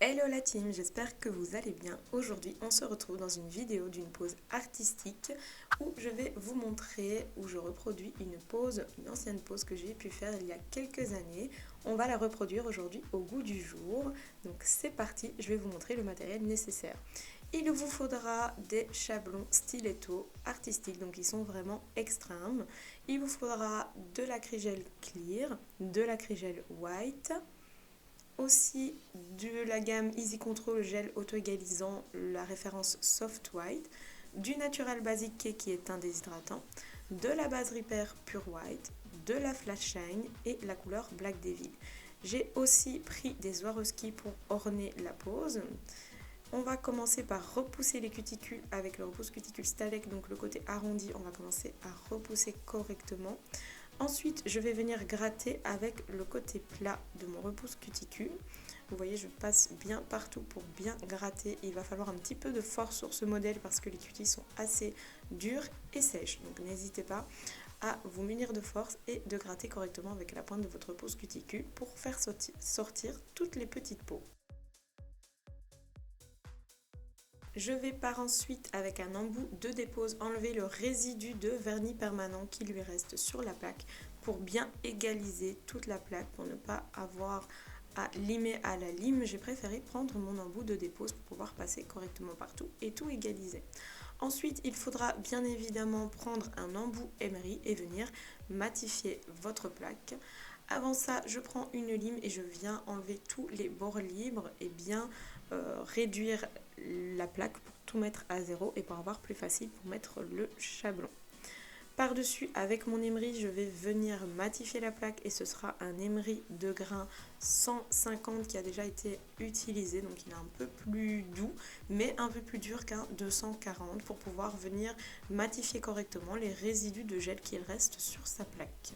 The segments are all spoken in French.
Hello la team, j'espère que vous allez bien. Aujourd'hui, on se retrouve dans une vidéo d'une pose artistique où je vais vous montrer, où je reproduis une ancienne pose que j'ai pu faire il y a quelques années. On va la reproduire aujourd'hui au goût du jour. Donc c'est parti, je vais vous montrer le matériel nécessaire. Il vous faudra des chablons stiletto artistiques, donc ils sont vraiment extrêmes. Il vous faudra de l'acrygel clear, de l'acrygel white, aussi de la gamme Easy Control gel auto-égalisant, la référence Soft White, du Natural Basic K qui est un déshydratant, de la base Repair Pure White, de la Flash Shine et la couleur Black Devil. J'ai aussi pris des Swarovski pour orner la pose. On va commencer par repousser les cuticules avec le repousse cuticule Stalek, donc le côté arrondi, on va commencer à repousser correctement. Ensuite, je vais venir gratter avec le côté plat de mon repousse cuticule. Vous voyez, je passe bien partout pour bien gratter. Il va falloir un petit peu de force sur ce modèle parce que les cutis sont assez durs et sèches. Donc n'hésitez pas à vous munir de force et de gratter correctement avec la pointe de votre repousse cuticule pour faire sortir toutes les petites peaux. Je vais par ensuite, avec un embout de dépose, enlever le résidu de vernis permanent qui lui reste sur la plaque pour bien égaliser toute la plaque, pour ne pas avoir à limer à la lime. J'ai préféré prendre mon embout de dépose pour pouvoir passer correctement partout et tout égaliser. Ensuite, il faudra bien évidemment prendre un embout emery et venir matifier votre plaque. Avant ça, je prends une lime et je viens enlever tous les bords libres et bien réduire la plaque pour tout mettre à zéro et pour avoir plus facile pour mettre le chablon. Par-dessus, avec mon emery, je vais venir matifier la plaque et ce sera un emery de grain 150 qui a déjà été utilisé. Donc il est un peu plus doux, mais un peu plus dur qu'un 240 pour pouvoir venir matifier correctement les résidus de gel qu'il reste sur sa plaque.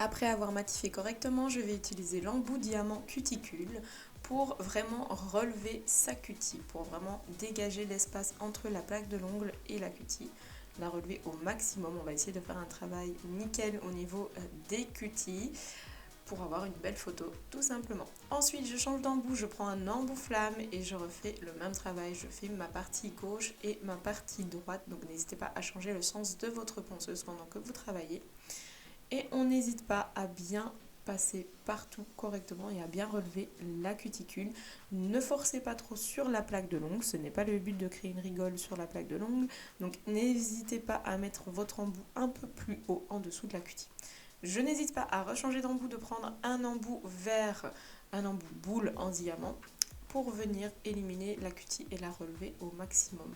Après avoir matifié correctement, je vais utiliser l'embout diamant cuticule pour vraiment relever sa cutie, pour vraiment dégager l'espace entre la plaque de l'ongle et la cutie, la relever au maximum. On va essayer de faire un travail nickel au niveau des cuties pour avoir une belle photo tout simplement. Ensuite, je change d'embout, je prends un embout flamme et je refais le même travail. Je fais ma partie gauche et ma partie droite, donc n'hésitez pas à changer le sens de votre ponceuse pendant que vous travaillez. Et on n'hésite pas à bien passer partout correctement et à bien relever la cuticule. Ne forcez pas trop sur la plaque de l'ongle, ce n'est pas le but de créer une rigole sur la plaque de l'ongle. Donc n'hésitez pas à mettre votre embout un peu plus haut en dessous de la cutie. Je n'hésite pas à rechanger d'embout, de prendre un embout vert, un embout boule en diamant pour venir éliminer la cutie et la relever au maximum.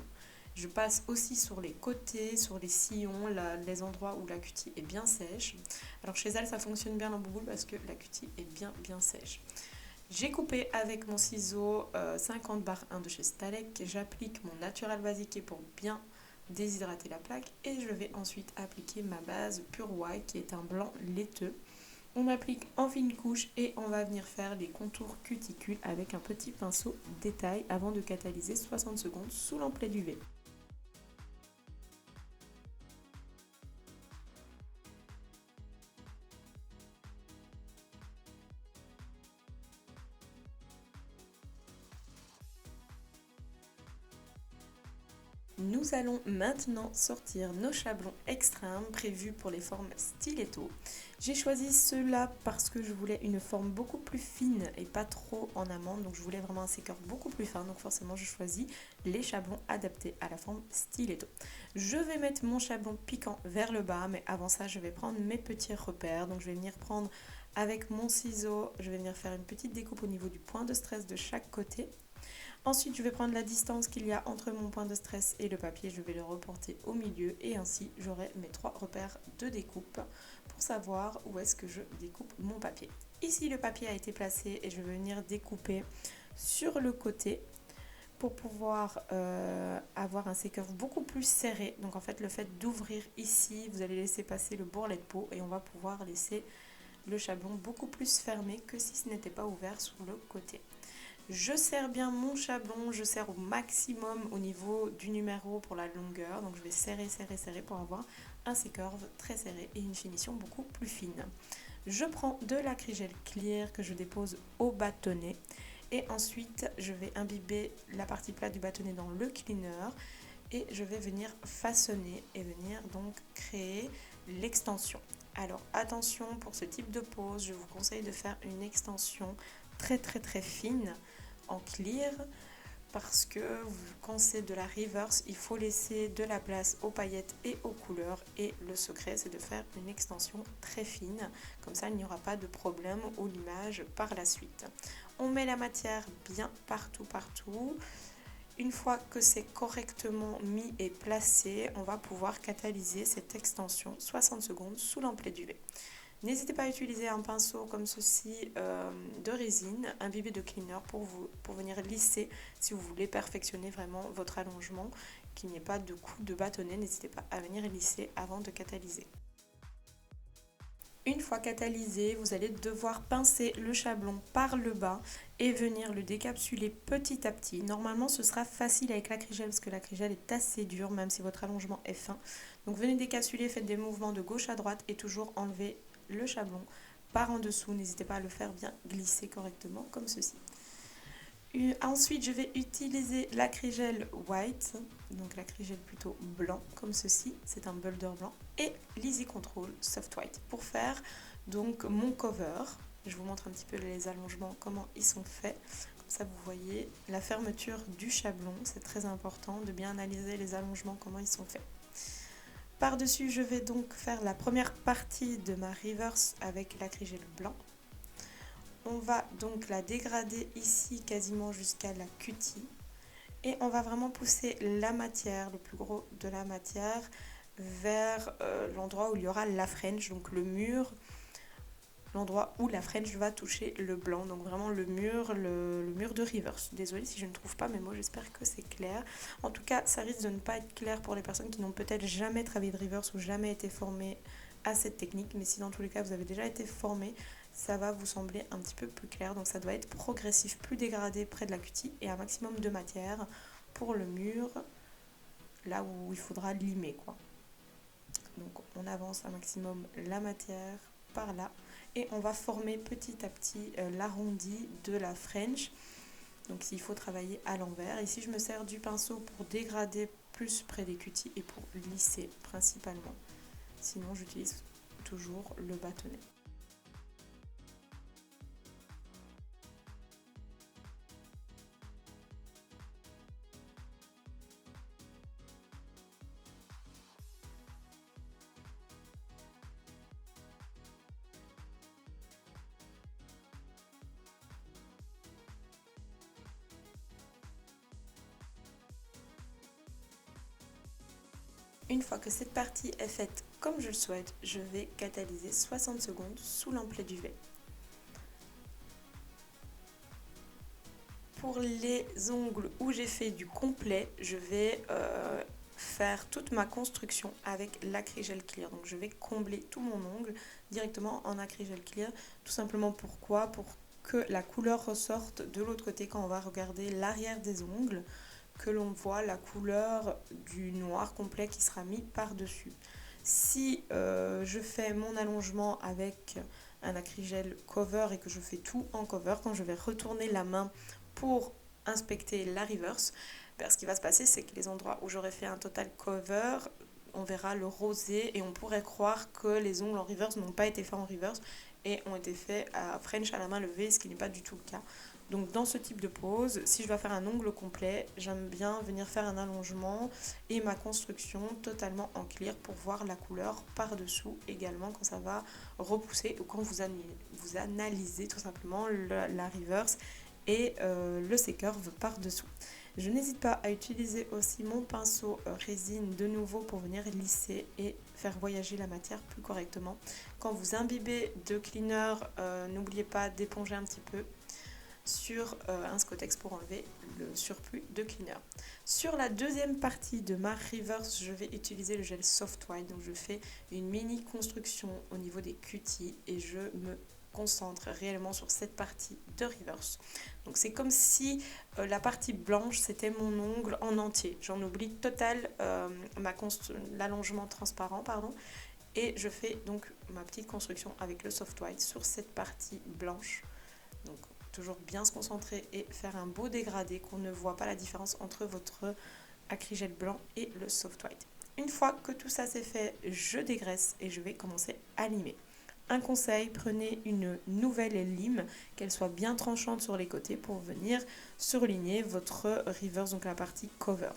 Je passe aussi sur les côtés, sur les sillons, les endroits où la cutie est bien sèche. Alors chez elle, ça fonctionne bien l'embout boule parce que la cutie est bien sèche. J'ai coupé avec mon ciseau 50/1 de chez Stalek. J'applique mon Natural Basic pour bien déshydrater la plaque et je vais ensuite appliquer ma base Pure White qui est un blanc laiteux. On applique en fine couche et on va venir faire les contours cuticules avec un petit pinceau détail avant de catalyser 60 secondes sous l'emplet d'UV. Nous allons maintenant sortir nos chablons extrêmes prévus pour les formes stiletto. J'ai choisi ceux-là parce que je voulais une forme beaucoup plus fine et pas trop en amande, donc je voulais vraiment un séqueur beaucoup plus fin, donc forcément je choisis les chablons adaptés à la forme stiletto. Je vais mettre mon chablon piquant vers le bas, mais avant ça je vais prendre mes petits repères, donc je vais venir prendre avec mon ciseau, je vais venir faire une petite découpe au niveau du point de stress de chaque côté. Ensuite, je vais prendre la distance qu'il y a entre mon point de stress et le papier, je vais le reporter au milieu et ainsi j'aurai mes 3 repères de découpe pour savoir où est-ce que je découpe mon papier. Ici, le papier a été placé et je vais venir découper sur le côté pour pouvoir avoir un séqueur beaucoup plus serré. Donc en fait, le fait d'ouvrir ici, vous allez laisser passer le bourrelet de peau et on va pouvoir laisser le chablon beaucoup plus fermé que si ce n'était pas ouvert sur le côté. Je serre bien mon chablon, je serre au maximum au niveau du numéro pour la longueur. Donc je vais serrer, serrer, serrer pour avoir un C-curve très serré et une finition beaucoup plus fine. Je prends de l'acrygel clear que je dépose au bâtonnet. Et ensuite, je vais imbiber la partie plate du bâtonnet dans le cleaner. Et je vais venir façonner et venir donc créer l'extension. Alors attention, pour ce type de pose, je vous conseille de faire une extension très très très fine en clear parce que quand c'est de la reverse, il faut laisser de la place aux paillettes et aux couleurs et le secret c'est de faire une extension très fine, comme ça il n'y aura pas de problème au limage par la suite. On met la matière bien partout. Une fois que c'est correctement mis et placé, on va pouvoir catalyser cette extension 60 secondes sous lampe LED UV. N'hésitez pas à utiliser un pinceau comme ceci de résine imbibé de cleaner pour venir lisser si vous voulez perfectionner vraiment votre allongement, qu'il n'y ait pas de coup de bâtonnet. N'hésitez pas à venir lisser avant de catalyser. Une fois catalysé, vous allez devoir pincer le chablon par le bas et venir le décapsuler petit à petit. Normalement, ce sera facile avec l'acrygel parce que l'acrygel est assez dur, même si votre allongement est fin. Donc venez décapsuler, faites des mouvements de gauche à droite et toujours enlever le chablon par en dessous. N'hésitez pas à le faire bien glisser correctement comme ceci. Ensuite, je vais utiliser l'acrygel white, donc l'acrygel plutôt blanc comme ceci, c'est un boulder blanc, et l'Easy Control Soft White pour faire donc mon cover. Je vous montre un petit peu les allongements, comment ils sont faits. Comme ça, vous voyez la fermeture du chablon, c'est très important de bien analyser les allongements, comment ils sont faits. Par-dessus, je vais donc faire la première partie de ma reverse avec l'acrygel blanc. On va donc la dégrader ici quasiment jusqu'à la cutie. Et on va vraiment pousser la matière, le plus gros de la matière, vers l'endroit où il y aura la French, donc le mur, l'endroit où la French va toucher le blanc. Donc vraiment le mur de reverse. Désolée si je ne trouve pas mes mots, j'espère que c'est clair. En tout cas, ça risque de ne pas être clair pour les personnes qui n'ont peut-être jamais travaillé de reverse ou jamais été formées à cette technique. Mais si dans tous les cas vous avez déjà été formé, ça va vous sembler un petit peu plus clair. Donc ça doit être progressif, plus dégradé près de la cutie et un maximum de matière pour le mur, là où il faudra limer quoi. Donc on avance un maximum la matière par là et on va former petit à petit l'arrondi de la French. Donc s'il faut travailler à l'envers. Ici je me sers du pinceau pour dégrader plus près des cuties et pour lisser principalement. Sinon j'utilise toujours le bâtonnet. Une fois que cette partie est faite comme je le souhaite, je vais catalyser 60 secondes sous lampe LED UV. Pour les ongles où j'ai fait du complet, je vais faire toute ma construction avec l'acrygel clear. Donc je vais combler tout mon ongle directement en acrygel clear. Tout simplement pourquoi ? Pour que la couleur ressorte de l'autre côté quand on va regarder l'arrière des ongles, que l'on voit la couleur du noir complet qui sera mis par-dessus. Si je fais mon allongement avec un acrygel cover et que je fais tout en cover, quand je vais retourner la main pour inspecter la reverse, ce qui va se passer, c'est que les endroits où j'aurais fait un total cover, on verra le rosé et on pourrait croire que les ongles en reverse n'ont pas été faits en reverse et ont été faits à French à la main levée, ce qui n'est pas du tout le cas. Donc dans ce type de pose, si je dois faire un ongle complet, j'aime bien venir faire un allongement et ma construction totalement en clear pour voir la couleur par-dessous également quand ça va repousser ou quand vous analysez tout simplement la reverse et le C-curve par-dessous. Je n'hésite pas à utiliser aussi mon pinceau résine de nouveau pour venir lisser et faire voyager la matière plus correctement. Quand vous imbibez de cleaner, n'oubliez pas d'éponger un petit peu sur un Scotex pour enlever le surplus de cleaner. Sur la deuxième partie de ma reverse, je vais utiliser le gel Soft White. Donc je fais une mini construction au niveau des cuties et je me concentre réellement sur cette partie de reverse. Donc c'est comme si la partie blanche c'était mon ongle en entier. J'en oublie total l'allongement transparent, pardon. Et je fais donc ma petite construction avec le soft white sur cette partie blanche. Donc toujours bien se concentrer et faire un beau dégradé, qu'on ne voit pas la différence entre votre acrygel blanc et le soft white. Une fois que tout ça c'est fait, je dégraisse et je vais commencer à limer. Un conseil, prenez une nouvelle lime, qu'elle soit bien tranchante sur les côtés pour venir surligner votre reverse, donc la partie cover.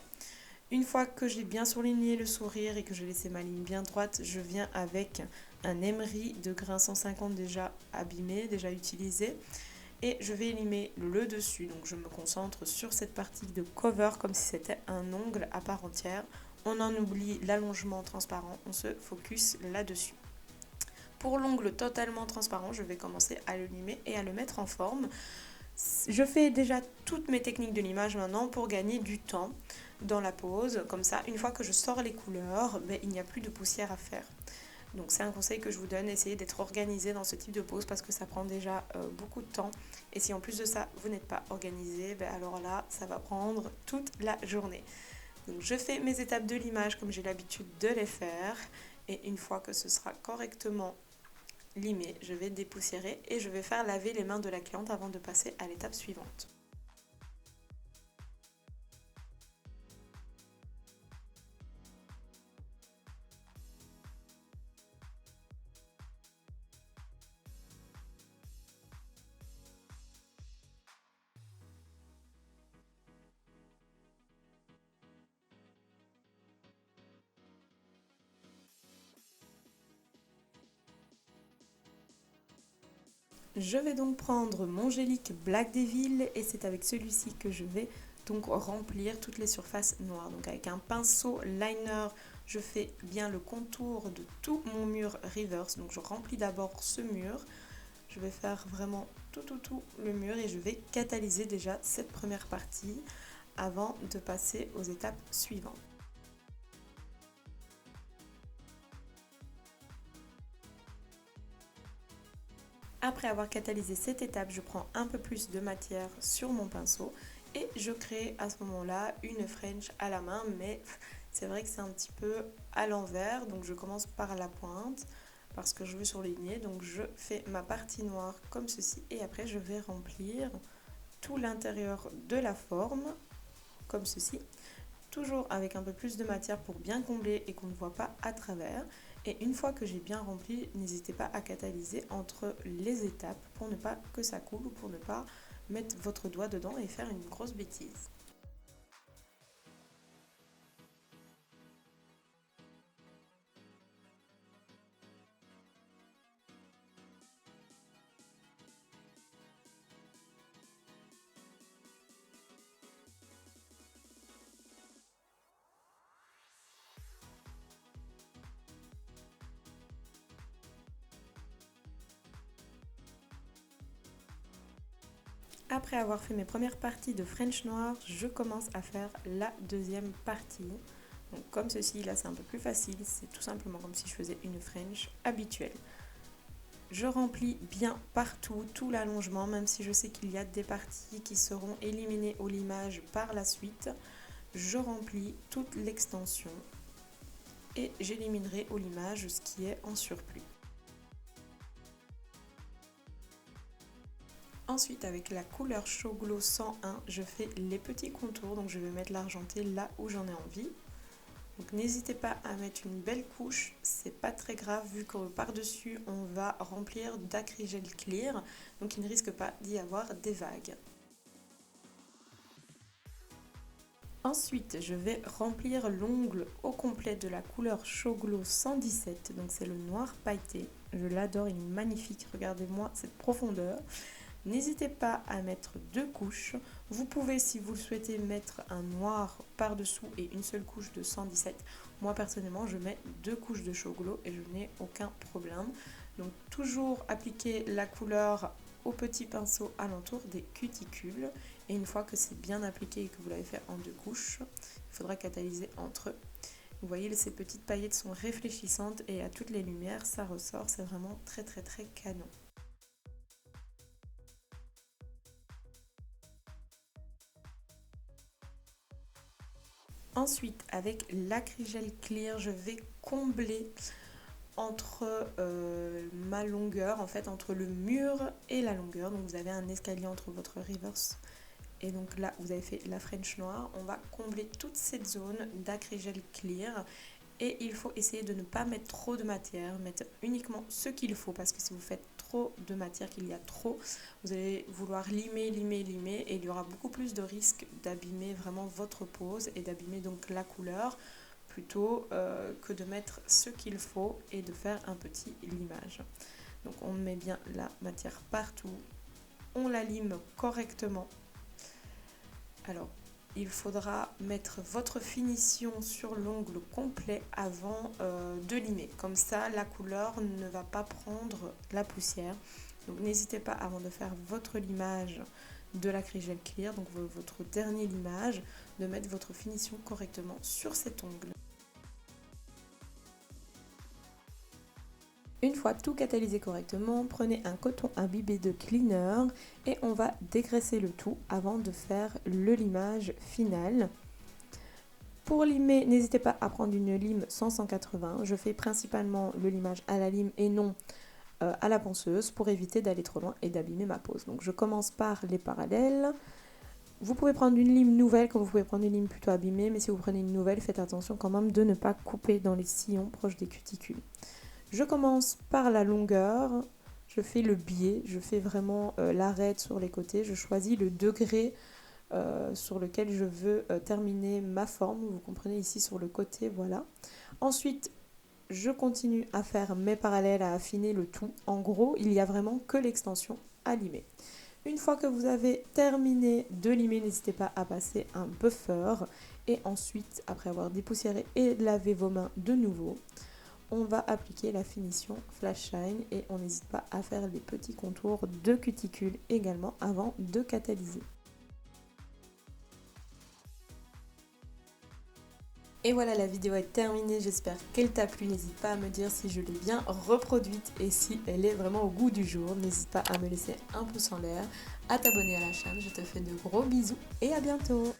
Une fois que j'ai bien surligné le sourire et que j'ai laissé ma ligne bien droite, je viens avec un emery de grain 150 déjà abîmé, déjà utilisé. Et je vais limer le dessus, donc je me concentre sur cette partie de cover comme si c'était un ongle à part entière. On en oublie l'allongement transparent, on se focus là-dessus. Pour l'ongle totalement transparent, je vais commencer à le limer et à le mettre en forme. Je fais déjà toutes mes techniques de limage maintenant pour gagner du temps dans la pose. Comme ça, une fois que je sors les couleurs, il n'y a plus de poussière à faire. Donc c'est un conseil que je vous donne, essayez d'être organisé dans ce type de pose parce que ça prend déjà beaucoup de temps. Et si en plus de ça, vous n'êtes pas organisé, alors là, ça va prendre toute la journée. Donc je fais mes étapes de limage comme j'ai l'habitude de les faire. Et une fois que ce sera correctement limé, je vais dépoussiérer et je vais faire laver les mains de la cliente avant de passer à l'étape suivante. Je vais donc prendre mon gélique Black Devil et c'est avec celui-ci que je vais donc remplir toutes les surfaces noires. Donc avec un pinceau liner, je fais bien le contour de tout mon mur reverse. Donc je remplis d'abord ce mur. Je vais faire vraiment tout le mur et je vais catalyser déjà cette première partie avant de passer aux étapes suivantes. Après avoir catalysé cette étape, je prends un peu plus de matière sur mon pinceau et je crée à ce moment-là une French à la main, mais c'est vrai que c'est un petit peu à l'envers, donc je commence par la pointe parce que je veux surligner, donc je fais ma partie noire comme ceci et après je vais remplir tout l'intérieur de la forme comme ceci, toujours avec un peu plus de matière pour bien combler et qu'on ne voit pas à travers. Et une fois que j'ai bien rempli, n'hésitez pas à catalyser entre les étapes pour ne pas que ça coule ou pour ne pas mettre votre doigt dedans et faire une grosse bêtise. Après avoir fait mes premières parties de French noir, je commence à faire la deuxième partie. Donc comme ceci, là c'est un peu plus facile, c'est tout simplement comme si je faisais une French habituelle. Je remplis bien partout, tout l'allongement, même si je sais qu'il y a des parties qui seront éliminées au limage par la suite. Je remplis toute l'extension et j'éliminerai au limage ce qui est en surplus. Ensuite, avec la couleur Show Glow 101, je fais les petits contours, donc je vais mettre l'argenté là où j'en ai envie. Donc n'hésitez pas à mettre une belle couche, c'est pas très grave vu que par-dessus on va remplir d'acrygel clear, donc il ne risque pas d'y avoir des vagues. Ensuite, je vais remplir l'ongle au complet de la couleur Show Glow 117, donc c'est le noir pailleté. Je l'adore, il est magnifique, regardez-moi cette profondeur. N'hésitez pas à mettre deux couches. Vous pouvez, si vous le souhaitez, mettre un noir par-dessous et une seule couche de 117. Moi, personnellement, je mets deux couches de Show Glow et je n'ai aucun problème. Donc, toujours appliquer la couleur au petit pinceau alentour des cuticules. Et une fois que c'est bien appliqué et que vous l'avez fait en deux couches, il faudra catalyser entre eux. Vous voyez, ces petites paillettes sont réfléchissantes et à toutes les lumières, ça ressort. C'est vraiment très canon. Ensuite, avec l'acrygel clear, je vais combler entre ma longueur, en fait entre le mur et la longueur. Donc vous avez un escalier entre votre reverse et donc là vous avez fait la French noire. On va combler toute cette zone d'acrygel clear et il faut essayer de ne pas mettre trop de matière, mettre uniquement ce qu'il faut, parce que si vous faites trop de matière, qu'il y a trop, vous allez vouloir limer et il y aura beaucoup plus de risques d'abîmer vraiment votre pose et d'abîmer donc la couleur plutôt que de mettre ce qu'il faut et de faire un petit limage. Donc on met bien la matière partout, on la lime correctement. Alors il faudra mettre votre finition sur l'ongle complet avant de limer. Comme ça la couleur ne va pas prendre la poussière. Donc n'hésitez pas avant de faire votre limage de l'acrygel clear, donc votre dernier limage, de mettre votre finition correctement sur cet ongle. Une fois tout catalysé correctement, prenez un coton imbibé de cleaner et on va dégraisser le tout avant de faire le limage final. Pour limer, n'hésitez pas à prendre une lime 100-180. Je fais principalement le limage à la lime et non à la ponceuse pour éviter d'aller trop loin et d'abîmer ma pose. Donc je commence par les parallèles. Vous pouvez prendre une lime nouvelle comme vous pouvez prendre une lime plutôt abîmée, mais si vous prenez une nouvelle, faites attention quand même de ne pas couper dans les sillons proches des cuticules. Je commence par la longueur, je fais le biais, je fais vraiment l'arête sur les côtés, je choisis le degré sur lequel je veux terminer ma forme, vous comprenez ici sur le côté, voilà. Ensuite, je continue à faire mes parallèles, à affiner le tout. En gros, il n'y a vraiment que l'extension à limer. Une fois que vous avez terminé de limer, n'hésitez pas à passer un buffer et ensuite, après avoir dépoussiéré et lavé vos mains de nouveau, on va appliquer la finition Flash Shine et on n'hésite pas à faire les petits contours de cuticule également avant de catalyser. Et voilà, la vidéo est terminée, j'espère qu'elle t'a plu. N'hésite pas à me dire si je l'ai bien reproduite et si elle est vraiment au goût du jour. N'hésite pas à me laisser un pouce en l'air, à t'abonner à la chaîne. Je te fais de gros bisous et à bientôt.